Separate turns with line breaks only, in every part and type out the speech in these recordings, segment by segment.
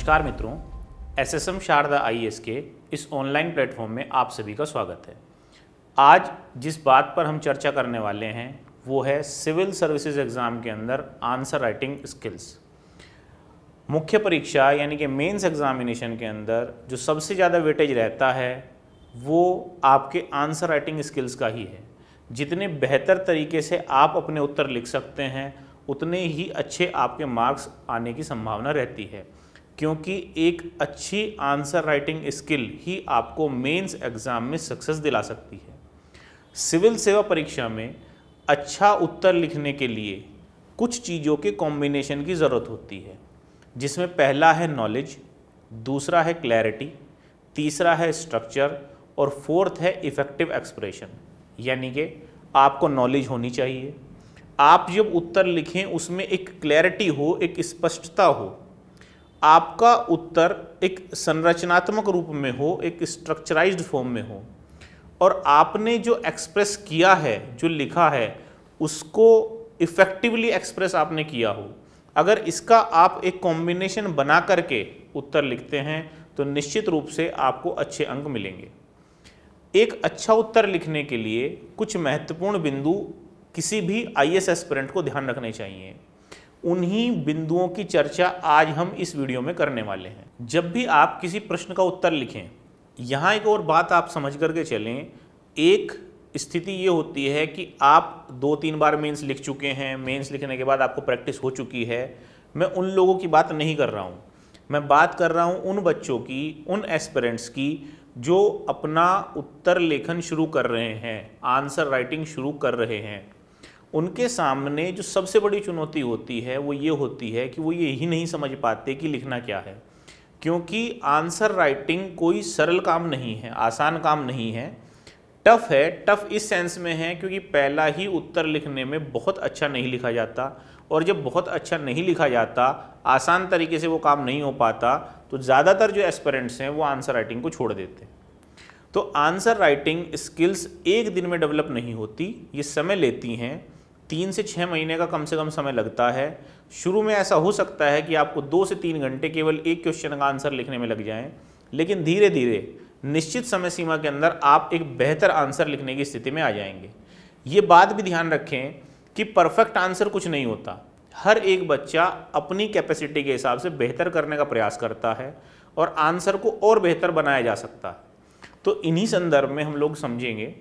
नमस्कार मित्रों, SSM Sharda IAS के इस ऑनलाइन प्लेटफॉर्म में आप सभी का स्वागत है। आज जिस बात पर हम चर्चा करने वाले हैं वो है सिविल सर्विसेज एग्ज़ाम के अंदर आंसर राइटिंग स्किल्स। मुख्य परीक्षा यानी कि मेंस एग्जामिनेशन के अंदर जो सबसे ज़्यादा वेटेज रहता है वो आपके आंसर राइटिंग स्किल्स का ही है। जितने बेहतर तरीके से आप अपने उत्तर लिख सकते हैं उतने ही अच्छे आपके मार्क्स आने की संभावना रहती है, क्योंकि एक अच्छी आंसर राइटिंग स्किल ही आपको मेंस एग्ज़ाम में सक्सेस दिला सकती है। सिविल सेवा परीक्षा में अच्छा उत्तर लिखने के लिए कुछ चीज़ों के कॉम्बिनेशन की ज़रूरत होती है, जिसमें पहला है नॉलेज, दूसरा है क्लैरिटी, तीसरा है स्ट्रक्चर और फोर्थ है इफ़ेक्टिव एक्सप्रेशन। यानी कि आपको नॉलेज होनी चाहिए, आप जब उत्तर लिखें उसमें एक क्लैरिटी हो, एक स्पष्टता हो, आपका उत्तर एक संरचनात्मक रूप में हो, एक स्ट्रक्चराइज्ड फॉर्म में हो, और आपने जो एक्सप्रेस किया है, जो लिखा है, उसको इफ़ेक्टिवली एक्सप्रेस आपने किया हो। अगर इसका आप एक कॉम्बिनेशन बना करके उत्तर लिखते हैं तो निश्चित रूप से आपको अच्छे अंक मिलेंगे। एक अच्छा उत्तर लिखने के लिए कुछ महत्वपूर्ण बिंदु किसी भी आईएएस एस्पिरेंट को ध्यान रखने चाहिए। उन्हीं बिंदुओं की चर्चा आज हम इस वीडियो में करने वाले हैं। जब भी आप किसी प्रश्न का उत्तर लिखें, यहाँ एक और बात आप समझ करके चलें। एक स्थिति ये होती है कि आप 2-3 बार मेंस लिख चुके हैं, मेंस लिखने के बाद आपको प्रैक्टिस हो चुकी है। मैं उन लोगों की बात नहीं कर रहा हूँ, मैं बात कर रहा हूँ उन बच्चों की, उन एस्पिरेंट्स की जो अपना उत्तर लेखन शुरू कर रहे हैं, आंसर राइटिंग शुरू कर रहे हैं। उनके सामने जो सबसे बड़ी चुनौती होती है वो ये होती है कि वो यही नहीं समझ पाते कि लिखना क्या है, क्योंकि आंसर राइटिंग कोई सरल काम नहीं है, आसान काम नहीं है, टफ है। टफ इस सेंस में है क्योंकि पहला ही उत्तर लिखने में बहुत अच्छा नहीं लिखा जाता, और जब बहुत अच्छा नहीं लिखा जाता, आसान तरीके से वो काम नहीं हो पाता, तो ज़्यादातर जो एस्पिरेंट्स हैं वो आंसर राइटिंग को छोड़ देते हैं। तो आंसर राइटिंग स्किल्स एक दिन में डेवलप नहीं होती, ये समय लेती हैं। 3 से 6 महीने का कम से कम समय लगता है। शुरू में ऐसा हो सकता है कि आपको 2 से 3 घंटे केवल एक क्वेश्चन का आंसर लिखने में लग जाएं, लेकिन धीरे धीरे निश्चित समय सीमा के अंदर आप एक बेहतर आंसर लिखने की स्थिति में आ जाएंगे। ये बात भी ध्यान रखें कि परफेक्ट आंसर कुछ नहीं होता। हर एक बच्चा अपनी कैपेसिटी के हिसाब से बेहतर करने का प्रयास करता है और आंसर को और बेहतर बनाया जा सकता है। तो इन्हीं संदर्भ में हम लोग समझेंगे।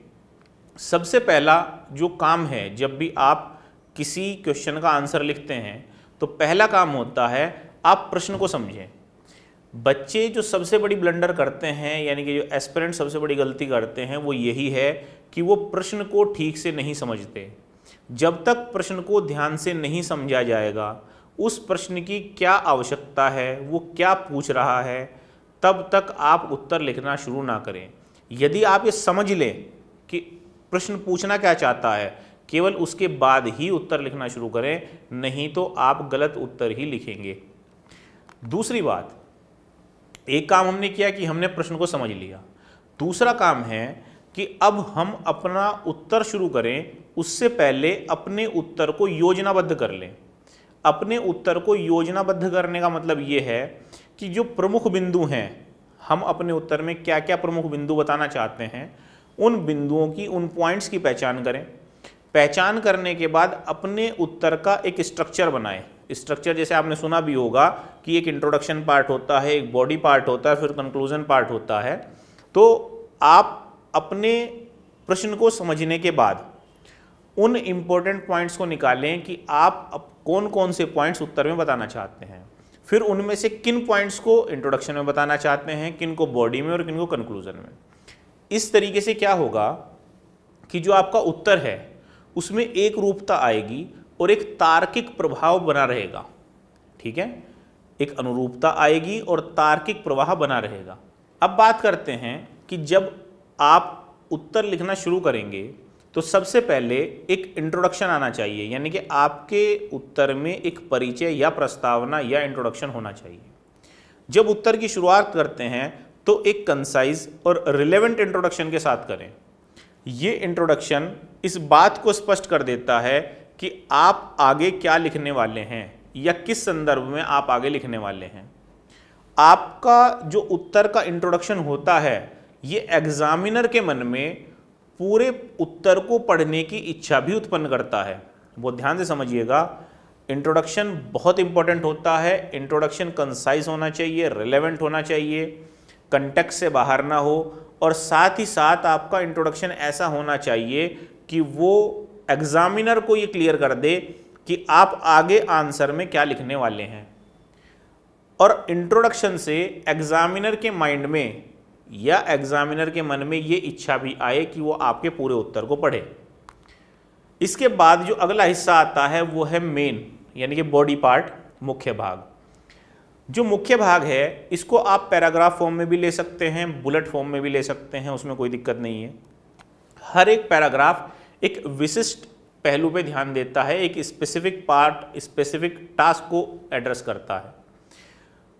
सबसे पहला जो काम है, जब भी आप किसी क्वेश्चन का आंसर लिखते हैं तो पहला काम होता है आप प्रश्न को समझें। बच्चे जो सबसे बड़ी ब्लंडर करते हैं, यानी कि जो एस्पिरेंट सबसे बड़ी गलती करते हैं, वो यही है कि वो प्रश्न को ठीक से नहीं समझते। जब तक प्रश्न को ध्यान से नहीं समझा जाएगा, उस प्रश्न की क्या आवश्यकता है, वो क्या पूछ रहा है, तब तक आप उत्तर लिखना शुरू ना करें। यदि आप ये समझ लें कि प्रश्न पूछना क्या चाहता है, केवल उसके बाद ही उत्तर लिखना शुरू करें, नहीं तो आप गलत उत्तर ही लिखेंगे। दूसरी बात, एक काम हमने किया कि हमने प्रश्न को समझ लिया। दूसरा काम है कि अब हम अपना उत्तर शुरू करें, उससे पहले अपने उत्तर को योजनाबद्ध कर लें। अपने उत्तर को योजनाबद्ध करने का मतलब ये है कि जो प्रमुख बिंदु हैं, हम अपने उत्तर में क्या क्या प्रमुख बिंदु बताना चाहते हैं, उन बिंदुओं की, उन पॉइंट्स की पहचान करें। पहचान करने के बाद अपने उत्तर का एक स्ट्रक्चर बनाएं। स्ट्रक्चर जैसे आपने सुना भी होगा कि एक इंट्रोडक्शन पार्ट होता है, एक बॉडी पार्ट होता है, फिर कंक्लूजन पार्ट होता है। तो आप अपने प्रश्न को समझने के बाद उन इम्पोर्टेंट पॉइंट्स को निकालें कि आप कौन कौन से पॉइंट्स उत्तर में बताना चाहते हैं। फिर उनमें से किन पॉइंट्स को इंट्रोडक्शन में बताना चाहते हैं, किन को बॉडी में और किन को कंक्लूजन में। इस तरीके से क्या होगा कि जो आपका उत्तर है उसमें एक रूपता आएगी और एक तार्किक प्रभाव बना रहेगा। ठीक है, एक अनुरूपता आएगी और तार्किक प्रवाह बना रहेगा। अब बात करते हैं कि जब आप उत्तर लिखना शुरू करेंगे तो सबसे पहले एक इंट्रोडक्शन आना चाहिए, यानी कि आपके उत्तर में एक परिचय या प्रस्तावना या इंट्रोडक्शन होना चाहिए। जब उत्तर की शुरुआत करते हैं तो एक कंसाइज और रिलेवेंट इंट्रोडक्शन के साथ करें। ये इंट्रोडक्शन इस बात को स्पष्ट कर देता है कि आप आगे क्या लिखने वाले हैं या किस संदर्भ में आप आगे लिखने वाले हैं। आपका जो उत्तर का इंट्रोडक्शन होता है ये एग्जामिनर के मन में पूरे उत्तर को पढ़ने की इच्छा भी उत्पन्न करता है। बहुत ध्यान से समझिएगा, इंट्रोडक्शन बहुत इंपॉर्टेंट होता है। इंट्रोडक्शन कंसाइज होना चाहिए, रिलेवेंट होना चाहिए, कंटेक्स्ट से बाहर ना हो, और साथ ही साथ आपका इंट्रोडक्शन ऐसा होना चाहिए कि वो एग्जामिनर को ये क्लियर कर दे कि आप आगे आंसर में क्या लिखने वाले हैं। और इंट्रोडक्शन से एग्जामिनर के माइंड में या एग्जामिनर के मन में ये इच्छा भी आए कि वो आपके पूरे उत्तर को पढ़े। इसके बाद जो अगला हिस्सा आता है वो है मेन, यानी कि बॉडी पार्ट, मुख्य भाग। जो मुख्य भाग है इसको आप पैराग्राफ फॉर्म में भी ले सकते हैं, बुलेट फॉर्म में भी ले सकते हैं, उसमें कोई दिक्कत नहीं है। हर एक पैराग्राफ एक विशिष्ट पहलू पे ध्यान देता है, एक स्पेसिफिक पार्ट, स्पेसिफिक टास्क को एड्रेस करता है।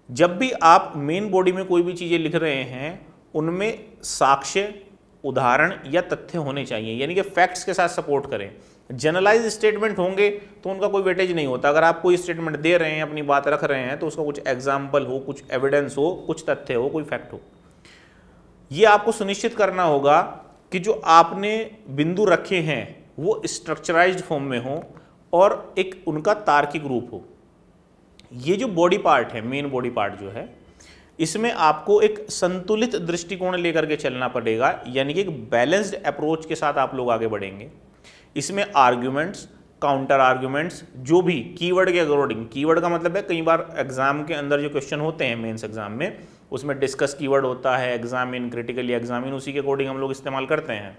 जब भी आप मेन बॉडी में कोई भी चीज़ें लिख रहे हैं उनमें साक्ष्य, उदाहरण या तथ्य होने चाहिए, यानी कि फैक्ट्स के साथ सपोर्ट करें। जनरलाइज स्टेटमेंट होंगे तो उनका कोई वेटेज नहीं होता। अगर आप कोई स्टेटमेंट दे रहे हैं, अपनी बात रख रहे हैं, तो उसका कुछ एग्जाम्पल हो, कुछ एविडेंस हो, कुछ तथ्य हो, कोई फैक्ट हो। ये आपको सुनिश्चित करना होगा कि जो आपने बिंदु रखे हैं वो स्ट्रक्चराइज्ड फॉर्म में हो और एक उनका तार्किक रूप हो। ये जो बॉडी पार्ट है, मेन बॉडी पार्ट जो है, इसमें आपको एक संतुलित दृष्टिकोण लेकर के चलना पड़ेगा, यानी कि एक बैलेंस्ड अप्रोच के साथ आप लोग आगे बढ़ेंगे। इसमें आर्ग्यूमेंट्स, काउंटर आर्ग्यूमेंट्स, जो भी कीवर्ड के अकॉर्डिंग, कीवर्ड का मतलब है कई बार एग्जाम के अंदर जो क्वेश्चन होते हैं मेंस एग्जाम में, उसमें डिस्कस कीवर्ड होता है, एग्जामिन, क्रिटिकली एग्जामिन, उसी के अकॉर्डिंग हम लोग इस्तेमाल करते हैं।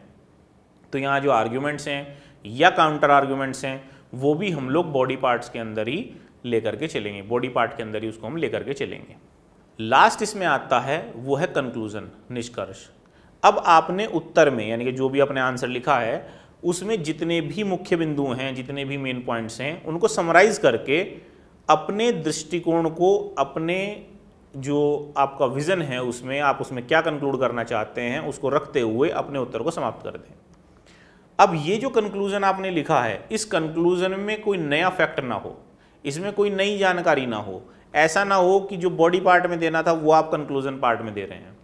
तो यहाँ जो आर्ग्यूमेंट्स हैं या काउंटर आर्ग्यूमेंट्स हैं वो भी हम लोग बॉडी पार्ट्स के अंदर ही लेकर के चलेंगे, बॉडी पार्ट के अंदर ही उसको हम लेकर के चलेंगे। लास्ट इसमें आता है वो है कंक्लूजन, निष्कर्ष। अब आपने उत्तर में, यानी कि जो भी आपने आंसर लिखा है उसमें जितने भी मुख्य बिंदु हैं, जितने भी मेन पॉइंट्स हैं, उनको समराइज करके अपने दृष्टिकोण को, अपने जो आपका विजन है उसमें, आप उसमें क्या कंक्लूड करना चाहते हैं उसको रखते हुए अपने उत्तर को समाप्त कर दें। अब ये जो कंक्लूजन आपने लिखा है, इस कंक्लूजन में कोई नया फैक्ट ना हो, इसमें कोई नई जानकारी ना हो। ऐसा ना हो कि जो बॉडी पार्ट में देना था वो आप कंक्लूजन पार्ट में दे रहे हैं।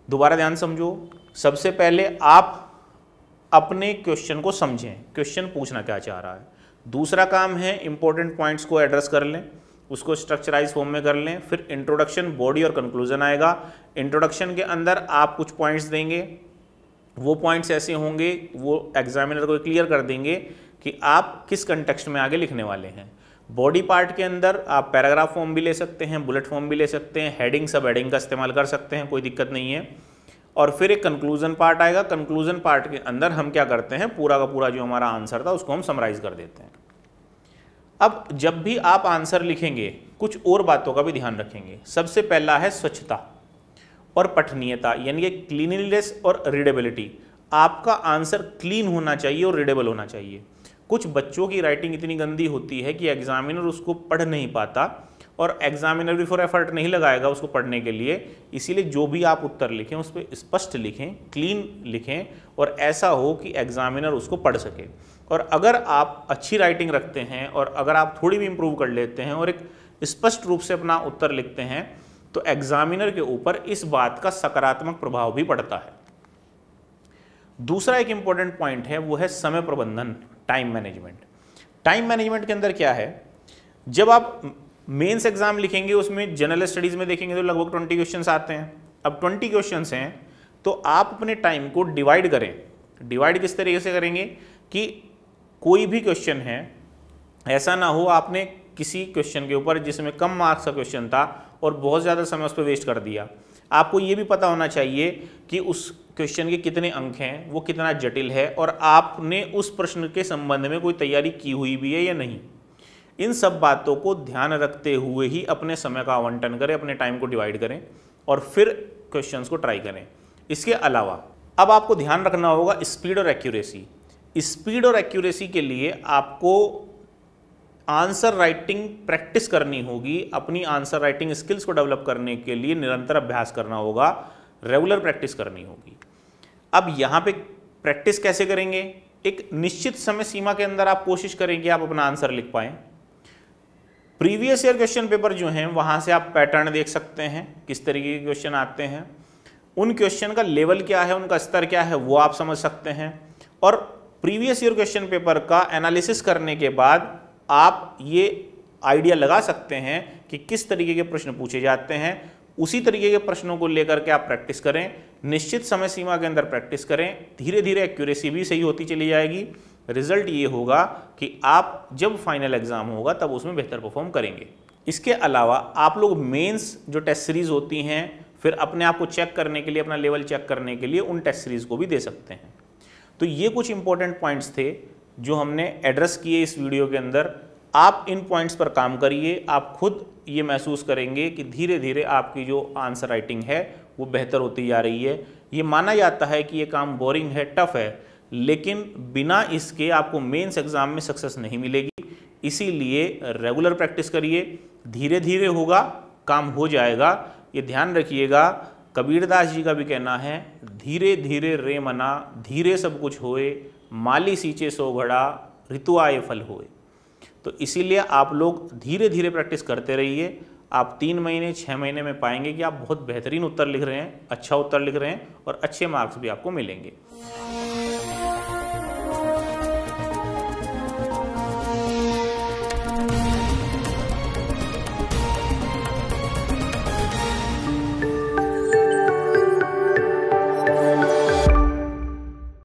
दोबारा ध्यान समझो। सबसे पहले आप अपने क्वेश्चन को समझें, क्वेश्चन पूछना क्या चाह रहा है। दूसरा काम है इंपॉर्टेंट पॉइंट्स को एड्रेस कर लें, उसको स्ट्रक्चराइज फॉर्म में कर लें। फिर इंट्रोडक्शन, बॉडी और कंक्लूजन आएगा। इंट्रोडक्शन के अंदर आप कुछ पॉइंट्स देंगे, वो पॉइंट्स ऐसे होंगे वो एग्जामिनर को क्लियर कर देंगे कि आप किस कंटेक्स्ट में आगे लिखने वाले हैं। बॉडी पार्ट के अंदर आप पैराग्राफ फॉर्म भी ले सकते हैं, बुलेट फॉर्म भी ले सकते हैं, हेडिंग, सब हेडिंग का इस्तेमाल कर सकते हैं, कोई दिक्कत नहीं है। और फिर एक कंक्लूजन पार्ट आएगा। कंक्लूजन पार्ट के अंदर हम क्या करते हैं, पूरा का पूरा जो हमारा आंसर था उसको हम समराइज कर देते हैं। अब जब भी आप आंसर लिखेंगे कुछ और बातों का भी ध्यान रखेंगे। सबसे पहला है स्वच्छता और पठनीयता, यानी कि क्लीनलीनेस और रीडेबिलिटी। आपका आंसर क्लीन होना चाहिए और रीडेबल होना चाहिए। कुछ बच्चों की राइटिंग इतनी गंदी होती है कि एग्जामिनर उसको पढ़ नहीं पाता और एग्जामिनर भी फॉर एफर्ट नहीं लगाएगा उसको पढ़ने के लिए। इसीलिए जो भी आप उत्तर लिखें उस पर स्पष्ट लिखें, क्लीन लिखें और ऐसा हो कि एग्जामिनर उसको पढ़ सके। और अगर आप अच्छी राइटिंग रखते हैं और अगर आप थोड़ी भी इंप्रूव कर लेते हैं और एक स्पष्ट रूप से अपना उत्तर लिखते हैं तो एग्जामिनर के ऊपर इस बात का सकारात्मक प्रभाव भी पड़ता है। दूसरा एक इंपॉर्टेंट पॉइंट है वो है समय प्रबंधन, टाइम मैनेजमेंट। टाइम मैनेजमेंट के अंदर क्या है, जब आप मेंस एग्जाम लिखेंगे उसमें जनरल स्टडीज में देखेंगे तो लगभग 20 क्वेश्चंस आते हैं। अब 20 क्वेश्चंस हैं तो आप अपने टाइम को डिवाइड करें। डिवाइड किस तरीके से करेंगे कि कोई भी क्वेश्चन है, ऐसा ना हो आपने किसी क्वेश्चन के ऊपर जिसमें कम मार्क्स का क्वेश्चन था और बहुत ज़्यादा समय उस पर वेस्ट कर दिया। आपको ये भी पता होना चाहिए कि उस क्वेश्चन के कितने अंक हैं, वो कितना जटिल है और आपने उस प्रश्न के संबंध में कोई तैयारी की हुई भी है या नहीं। इन सब बातों को ध्यान रखते हुए ही अपने समय का आवंटन करें, अपने टाइम को डिवाइड करें और फिर क्वेश्चंस को ट्राई करें। इसके अलावा अब आपको ध्यान रखना होगा स्पीड और एक्यूरेसी। स्पीड और एक्यूरेसी के लिए आपको आंसर राइटिंग प्रैक्टिस करनी होगी। अपनी आंसर राइटिंग स्किल्स को डेवलप करने के लिए निरंतर अभ्यास करना होगा, रेगुलर प्रैक्टिस करनी होगी। अब यहाँ पे प्रैक्टिस कैसे करेंगे, एक निश्चित समय सीमा के अंदर आप कोशिश करें कि आप अपना आंसर लिख पाएं। प्रीवियस ईयर क्वेश्चन पेपर जो हैं वहाँ से आप पैटर्न देख सकते हैं, किस तरीके के क्वेश्चन आते हैं, उन क्वेश्चन का लेवल क्या है, उनका स्तर क्या है वो आप समझ सकते हैं। और प्रीवियस ईयर क्वेश्चन पेपर का एनालिसिस करने के बाद आप ये आइडिया लगा सकते हैं कि किस तरीके के प्रश्न पूछे जाते हैं। उसी तरीके के प्रश्नों को लेकर के आप प्रैक्टिस करें, निश्चित समय सीमा के अंदर प्रैक्टिस करें, धीरे धीरे एक्यूरेसी भी सही होती चली जाएगी। रिजल्ट ये होगा कि आप जब फाइनल एग्जाम होगा तब उसमें बेहतर परफॉर्म करेंगे। इसके अलावा आप लोग मेंस जो टेस्ट सीरीज होती हैं, फिर अपने आप को चेक करने के लिए, अपना लेवल चेक करने के लिए उन टेस्ट सीरीज को भी दे सकते हैं। तो ये कुछ इंपॉर्टेंट पॉइंट्स थे जो हमने एड्रेस किए इस वीडियो के अंदर। आप इन पॉइंट्स पर काम करिए, आप खुद ये महसूस करेंगे कि धीरे धीरे आपकी जो आंसर राइटिंग है वो बेहतर होती जा रही है। ये माना जाता है कि ये काम बोरिंग है, टफ है, लेकिन बिना इसके आपको मेंस एग्जाम में सक्सेस नहीं मिलेगी। इसीलिए रेगुलर प्रैक्टिस करिए, धीरे धीरे होगा, काम हो जाएगा। ये ध्यान रखिएगा, कबीरदास जी का भी कहना है, धीरे धीरे रे मना, धीरे सब कुछ होए, माली सींचे सो घड़ा, ऋतु आए फल होए। तो इसीलिए आप लोग धीरे धीरे प्रैक्टिस करते रहिए। आप 3 महीने 6 महीने में पाएंगे कि आप बहुत बेहतरीन उत्तर लिख रहे हैं, अच्छा उत्तर लिख रहे हैं और अच्छे मार्क्स भी आपको मिलेंगे।